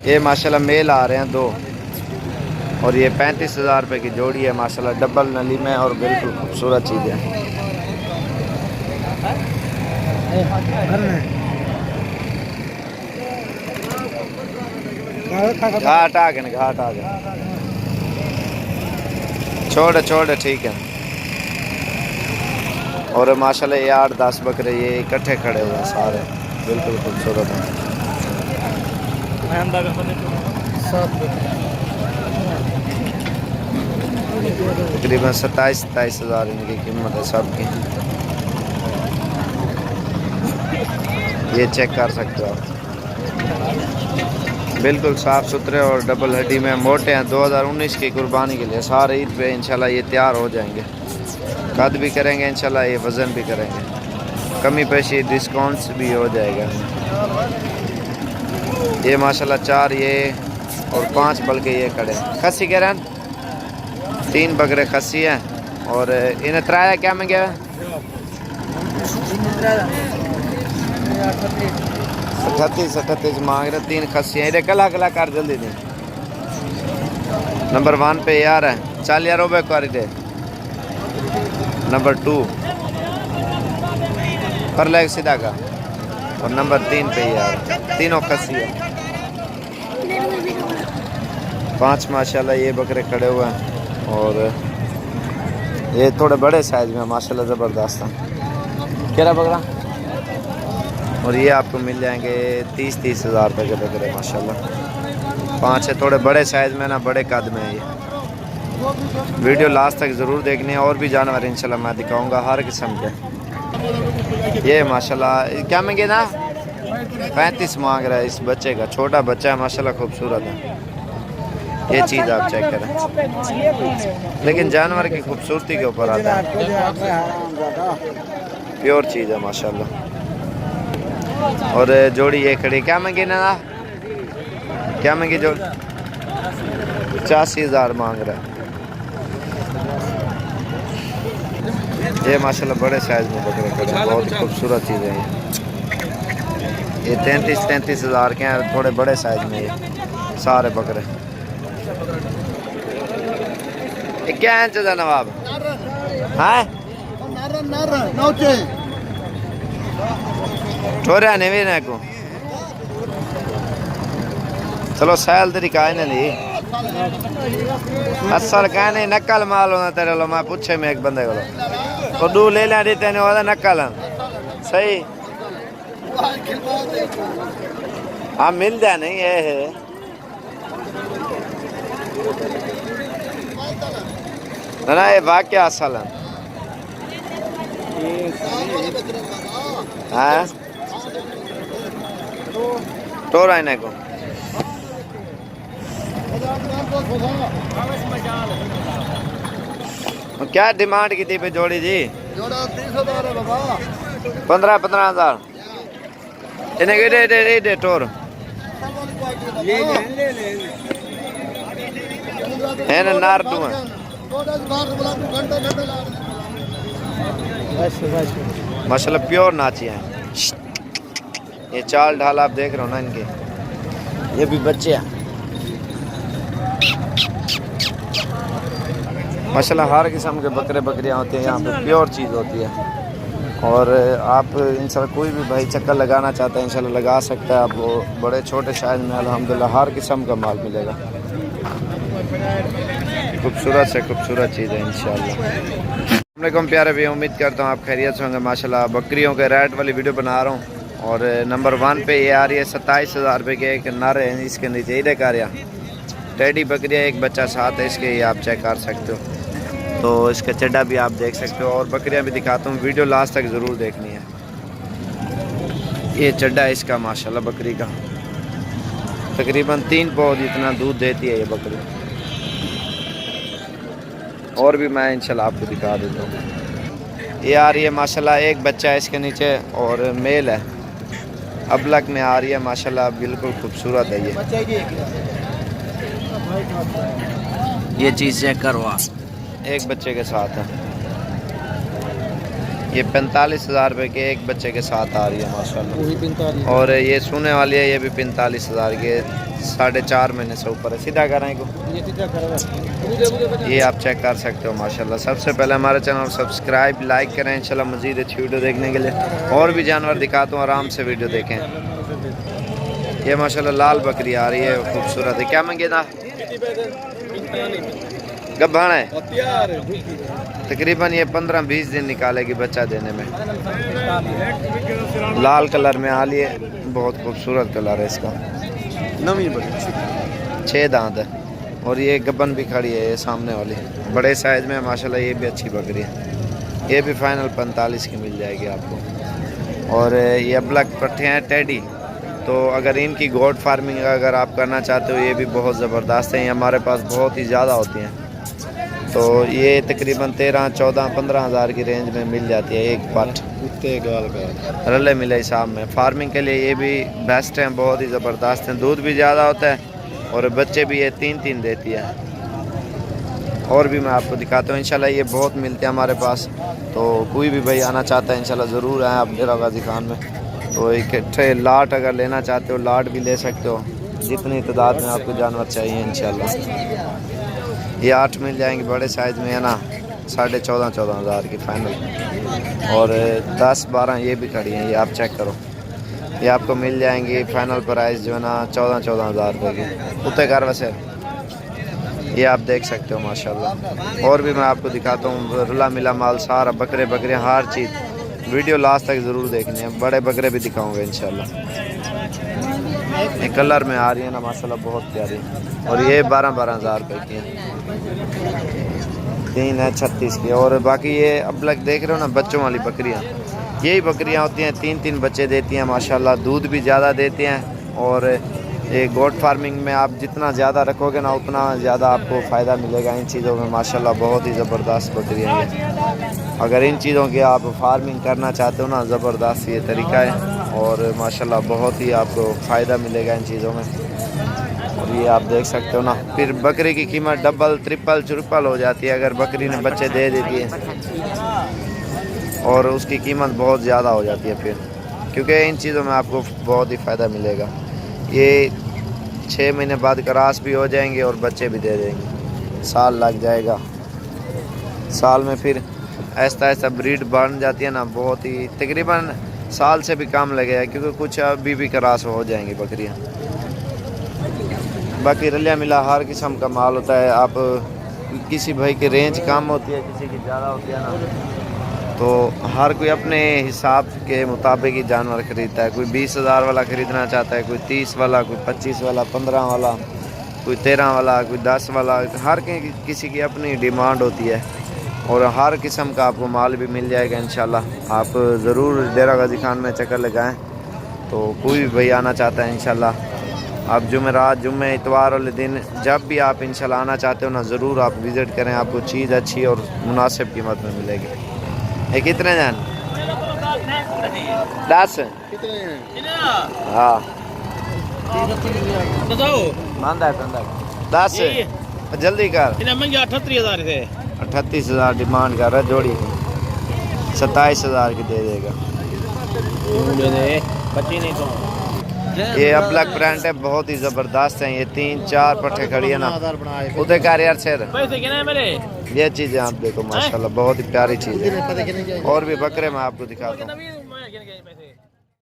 ये माशाल्लाह मेल आ रहे हैं 2 और ये 35,000 रुपये की जोड़ी है माशाल्लाह, डबल नली में और बिल्कुल खूबसूरत चीज़ है। घाट आ गए, घाट आ गए, छोड़ ठीक है। और माशाल्लाह ये 8-10 बकरे ये इकट्ठे खड़े हुए हैं सारे, बिल्कुल खूबसूरत हैं। तकरीबन 27,000 इनकी कीमत है सब की। ये चेक कर सकते हो आप, बिल्कुल साफ़ सुथरे और डबल हड्डी में मोटे हैं। 2019 की कुर्बानी के लिए सारे ईद पे इंशाल्लाह ये तैयार हो जाएंगे। कद भी करेंगे इंशाल्लाह, ये वज़न भी करेंगे, कमी पेशी डिस्काउंट्स भी हो जाएगा। ये माशाल्लाह 4 ये और 5 बल्कि ये खड़े खस्सी कह रहे हैं। 3 बकरे खस्सी हैं और इन्हें त्राया क्या में गया 38 मांग रहे। 3 खस्सी हैं, कला कला कर जल्दी दे। नंबर 1 पे यार है 40 रुपये कर दे। नंबर 2 पर लेग सीधा का और नंबर 3 पे यार तीनों खस्सी है। 5 माशाल्लाह ये बकरे खड़े हुए हैं और ये थोड़े बड़े साइज में माशाल्लाह ज़बरदस्त हैं। क्या बकरा और ये आपको मिल जाएंगे 30 हज़ार रुपये के बकरे माशाल्लाह। 5 है थोड़े बड़े साइज में ना, बड़े कद में है ये। वीडियो लास्ट तक ज़रूर देखनी है, और भी जानवर इंशाल्लाह मैं दिखाऊंगा हर किस्म के। ये माशाल्लाह क्या महंगे ना 35 मांग रहा है इस बच्चे का, छोटा बच्चा है माशाल्लाह, खूबसूरत है। ये चीज़ आप चेक करें, लेकिन जानवर की खूबसूरती के ऊपर आता है, प्योर चीज़ है माशाल्लाह। और जोड़ी ये खड़ी क्या महंगी ना, क्या महंगी जोड़ी 85,000 मांग रहा है। ये माशाल्लाह बड़े साइज में बकरे खड़े हैं, बहुत खूबसूरत चीज़ है ये 33 हज़ार के हैं, थोड़े बड़े साइज में ये सारे बकरे। क्या है चजा नवाब हाँ ठोरा नहीं ना को चलो सैल तरीका है नहीं असल कह नहीं नकल माल होना तेरे लो। मैं पूछे में एक बंदे को तो 2 ले लिया देते नहीं होता नकल सही। हाँ मिल जाए नहीं ये है ना, ये वाक्य असल है। हाँ तो रहने को क्या डिमांड की थी पे जोड़ी जी? 15,000 इन्हें दे टोर है ना नार दूँ माशाल्लाह प्योर नाची हैं। ये चाल ढाल आप देख रहे हो ना इनके, ये भी बच्चे हैं माशाल्लाह। हर किस्म के बकरे बकरियां होती हैं यहाँ पे, प्योर चीज़ होती है। और आप इंशाल्लाह कोई भी भाई चक्कर लगाना चाहता है इंशाल्लाह लगा सकता है। आपको बड़े छोटे साइज में अल्हम्दुलिल्लाह हर किस्म का माल मिलेगा। खूबसूरत से खूबसूरत चीज़ है इंशाल्लाह। अस्सलामुअलैकुम प्यारे भी, उम्मीद करता हूँ आप खैरियत से होंगे। माशाल्लाह बकरियों के रेट वाली वीडियो बना रहा हूँ और नंबर 1 पे ये आ रही है 27,000 रुपये के एक नर है, इसके नीचे ही देखा रहा टेडी बकरियाँ, एक बच्चा साथ है इसके, ये आप चेक कर सकते हो। तो इसका चड्डा भी आप देख सकते हो और बकरियाँ भी दिखाता हूँ, वीडियो लास्ट तक ज़रूर देखनी है। ये चड्डा है इसका माशाल्लाह बकरी का, तकरीबन 3 पाव जितना दूध देती है ये बकरी। और भी मैं इंशाल्लाह आपको दिखा देता हूँ। ये आ रही है माशाल्लाह, एक बच्चा है इसके नीचे और मेल है, अबलक में आ रही है माशाल्लाह, बिल्कुल खूबसूरत है ये चीज़ चेक करवा, एक बच्चे के साथ है। ये 45,000 रुपये के एक बच्चे के साथ आ रही है माशाल्लाह। और ये सोने वाली है, ये भी 45,000 के 4.5 महीने से ऊपर है। सीधा कराएं को ये आप चेक कर सकते हो माशाल्लाह। सबसे पहले हमारे चैनल को सब्सक्राइब लाइक करें इंशाल्लाह मज़ीद अच्छी वीडियो देखने के लिए। और भी जानवर दिखाता हूँ, आराम से वीडियो देखें। ये माशाल्लाह लाल बकरी आ रही है, खूबसूरत है। क्या मांगे था? गब्बान है तकरीबन ये 15-20 दिन निकालेगी बच्चा देने में। लाल कलर में आ लिए, बहुत खूबसूरत कलर है इसका। 6 दांत है और ये गब्बन भी खड़ी है, ये सामने वाली बड़े साइज में माशाल्लाह। ये भी अच्छी बकरी है, ये भी फाइनल 45 की मिल जाएगी आपको। और ये ब्लैक पट्टे हैं टेडी, तो अगर इनकी गोट फार्मिंग अगर आप करना चाहते हो, ये भी बहुत ज़बरदस्त है। ये हमारे पास बहुत ही ज़्यादा होती हैं, तो ये तकरीबन 13-14-15 हज़ार की रेंज में मिल जाती है एक पट रले मिले हिसाब में। फार्मिंग के लिए ये भी बेस्ट हैं, बहुत ही ज़बरदस्त हैं। दूध भी ज़्यादा होता है और बच्चे भी ये 3-3 देती है। और भी मैं आपको दिखाता हूँ इंशाल्लाह, ये बहुत मिलते हैं हमारे पास। तो कोई भी भाई आना चाहता है इंशाल्लाह ज़रूर आएँ आप डेरा गाजी खान में। तो इकट्ठे लाट अगर लेना चाहते हो लाट भी ले सकते हो, जितनी तादाद में आपको जानवर चाहिए इंशाल्लाह। ये 8 मिल जाएंगे बड़े साइज़ में है ना, 14.5-14 हज़ार की फाइनल। और 10-12 ये भी खड़ी हैं, ये आप चेक करो। ये आपको मिल जाएंगी फाइनल प्राइस जो है ना 14-14 हज़ार रुपये की उतने घर वैसे। ये आप देख सकते हो माशाल्लाह। और भी मैं आपको दिखाता हूँ, रुला मिला माल सारा, बकरे हर चीज़। वीडियो लास्ट तक ज़रूर देखनी है, बड़े बकरे भी दिखाऊंगा इंशाल्लाह। ये कलर में आ रही है ना माशाल्लाह, बहुत प्यारी। और ये 12-12 हज़ार रुपये की है। 3 है 36 की। और बाकी ये अबलक देख रहे हो ना बच्चों वाली बकरियाँ, यही बकरियाँ होती हैं, 3-3 बच्चे देती हैं माशाल्लाह। दूध भी ज़्यादा देती हैं। और ये गोट फार्मिंग में आप जितना ज़्यादा रखोगे ना उतना ज़्यादा आपको फ़ायदा मिलेगा इन चीज़ों में माशाल्लाह। बहुत ही ज़बरदस्त बकरियाँ हैं। अगर इन चीज़ों की आप फार्मिंग करना चाहते हो ना, ज़बरदस्त ये तरीका है। और माशाल्लाह बहुत ही आपको फ़ायदा मिलेगा इन चीज़ों में। और ये आप देख सकते हो ना, फिर बकरी की कीमत डबल ट्रिपल हो जाती है अगर बकरी ने बच्चे दे देती है, और उसकी कीमत बहुत ज़्यादा हो जाती है फिर, क्योंकि इन चीज़ों में आपको बहुत ही फ़ायदा मिलेगा। ये 6 महीने बाद क्रॉस भी हो जाएंगे और बच्चे भी दे देंगे, साल लग जाएगा। साल में फिर ऐसा ब्रीड बन जाती है ना, बहुत ही तकरीबन साल से भी कम लगेगा, क्योंकि कुछ अभी भी क्रॉस हो जाएंगी बकरियाँ। बाकी रलिया मिला हर किस्म का माल होता है। आप किसी भाई की रेंज कम होती है, किसी की ज़्यादा होती है ना, तो हर कोई अपने हिसाब के मुताबिक ही जानवर ख़रीदता है। कोई 20 हज़ार वाला ख़रीदना चाहता है, कोई 30 वाला, कोई 25 वाला, 15 वाला, कोई 13 वाला, कोई 10 वाला। हर किसी की अपनी डिमांड होती है। और हर किस्म का आपको माल भी मिल जाएगा इंशाल्लाह। आप ज़रूर डेरा गाजी खान में चक्कर लगाएं। तो कोई भी भाई आना चाहता है इंशाल्लाह, आप जुमेरात, जुम्मे, इतवार वाले दिन जब भी आप इंशाल्लाह आना चाहते हो ना, ज़रूर आप विज़िट करें। आपको चीज़ अच्छी और मुनासिब कीमत में मिलेगी। ये कितने जान? 10 हाँ मानदा है 10 जल्दी कर। 38 हज़ार डिमांड कर रहा है, जोड़ी 27 हज़ार की दे देगा। ये अब्लक ब्रांड है, बहुत ही ज़बरदस्त है। ये 3-4 पट्टे खड़ी है ना, उधर कार यार शेर। ये चीज़ें आप देखो माशाल्लाह, बहुत ही प्यारी चीज़ है। और भी बकरे मैं आपको दिखाता हूँ।